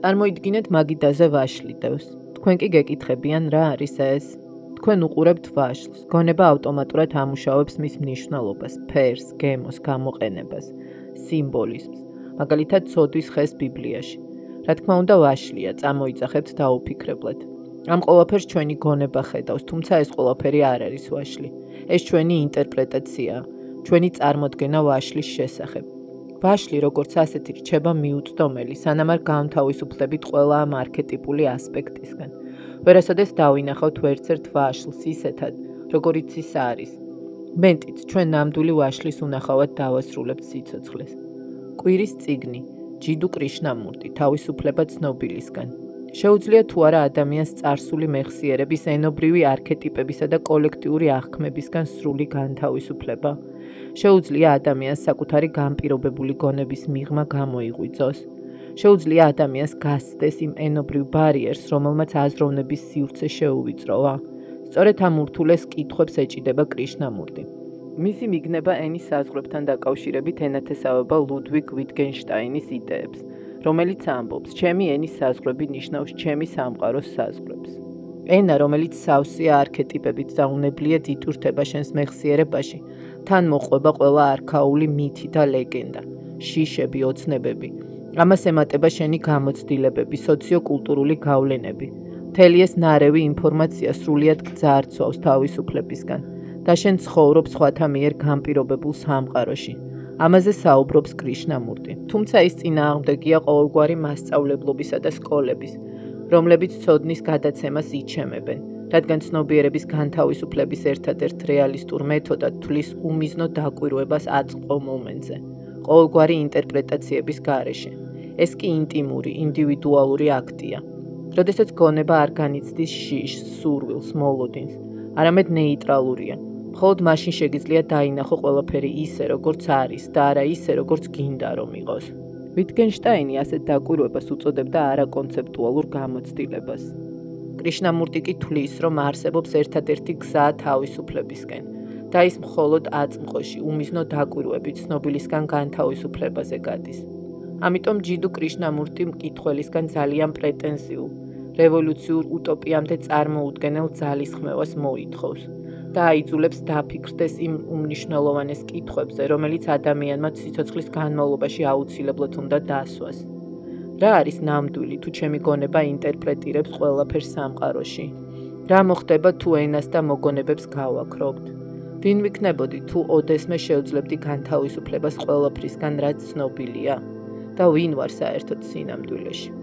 წარმოიდგინეთ მაგიდაზე ვაშლი დევს. თქვენ კი გეკითხებიან რა არის ეს? თქვენ უყურებთ ვაშლს, გონება ავტომატურად ამუშავებს მის მნიშვნელობას, ფერს, გემოს, გამოყენებას, სიმბოლიზმს, მაგალითად ცოდვის ხეს ბიბლიაში. რა თქმა უნდა ვაშლია, წამოიძახებთ დაუფიქრებლად. ამ ყველაფერს ჩვენი გონება ხედავს, თუმცა ეს ყველაფერი არ არის ვაშლი. ეს ჩვენი ინტერპრეტაციაა, ჩვენი წარმოდგენა ვაშლის შესახებ. ვაშლი როგორც ასეთი რჩება მიუწვდომელი, სანამ არ განთავისუფლებით ყველა ამ არქეტიპული ასპექტისგან. ვერასოდეს დავინახავთ ვერცერთ ვაშლს ისეთად, როგორიც ის არის. მენტიც ჩვენ ნამდვილი ვაშლის უნახავად დავასრულებთ სიცოცხლეს. კვირის წიგნი, ჯიდუ კრიშნამურტი, თავისუფლება ცნობილისგან. შეუძლია თუ არა ადამიანს წარსული მეხსიერების ენობრივი არქეტიპებისა და კოლექტიური აღქმებისგან სრული განთავისუფლება. შეუძლია ადამიანს საკუთარი განპირობებული გონების მიღმა გამოიღვიძოს. შეუძლია ადამიანს გასცდეს იმ ენობრივ ბარიერს, რომელმაც აზროვნების სივრცე შეუვიწროვა. სწორედ ამ ურთულეს კითხვებს ეჭიდება კრიშნამურტი. მისი მიგნება ენის საზღვრებთან დაკავშირებით ენათესავება ლუდვიგ ვიტგენშტაინის იდეებს, რომელიც ამბობს, ჩემი ენის საზღვრები ნიშნავს ჩემი სამყაროს საზღვრებს. ენა, რომელიც სავსეა არქეტიპებით და უნებლიეთ იტვირთება შენს მეხსიერებაში, თან მოყვება ყველა არქაული მითი და ლეგენდა, შიშები, ოცნებები. ამას ემატება შენი გამოცდილებები, სოციოკულტურული გავლენები. მთელი ეს ნარევი ინფორმაცია სრულიად გძარცვავს თავისუფლებისგან და შენ ცხოვრობ სხვათა მიერ განპირობებულ სამყაროში. ამაზე საუბრობს კრიშნამურტი. თუმცა ის წინააღმდეგია ყოველგვარი მასწავლებლობისა და სკოლების, რომლებიც ცოდნის გადაცემას იჩემებენ, რადგან ცნობიერების განთავისუფლების ერთადერთ რეალისტურ მეთოდად თვლის უმიზნო დაკვირვებას აწყყო მომენტზე, ყოველგვარი ინტერპრეტაციების გარეშე. ეს კი ინტიმური, ინდივიდუალური აქტია. როდესაც გონება არ განიცდის შიშს, სურვილს, მოლოდინს, არამედ ნეიტრალურია. მხოლოდ მაშინ შეგიძლია დაინახო ყველაფერი ისე, როგორც არის და არა ისე, როგორც გინდა რომ იყოს. ვიტგენშტაინი ასეთ დაკვირვებას უწოდებდა არაკონცეპტუალურ გამოცდილებას. კრიშნამურტი კი თვლის, რომ არსებობს ერთადერთი გზა თავისუფლებისკენ და ის მხოლოდ აწმყოში, უმიზნო დაკვირვებით ცნობილისგან განთავისუფლებაზე გადის. ამიტომ ჯიდუ კრიშნამურტი მკითხველისგან ძალიან პრეტენზიულ, რევოლუციურ უტოპიამდე წარმოუდგენელ ძალისხმევას მოითხოვს და აიძულებს დაფიქრდეს იმ უმნიშვნელოვანეს კითხვებზე, რომელიც ადამიანმა სიცოცხლის განმავლობაში აუცილებლად უნდა დასვას. რა არის ნამდვილი, თუ ჩემი გონება ინტერპრეტირებს ყველაფერს სამყაროში? რა მოხდება, თუ ენას და მოგონებებს გავაქრობთ? ვინ ვიქნებოდი, თუ ოდესმე შევძლებდი განთავისუფლებას ყველაფრისგან, რაც ცნობილია? და ვინ ვარ საერთოდ სინამდვილეში?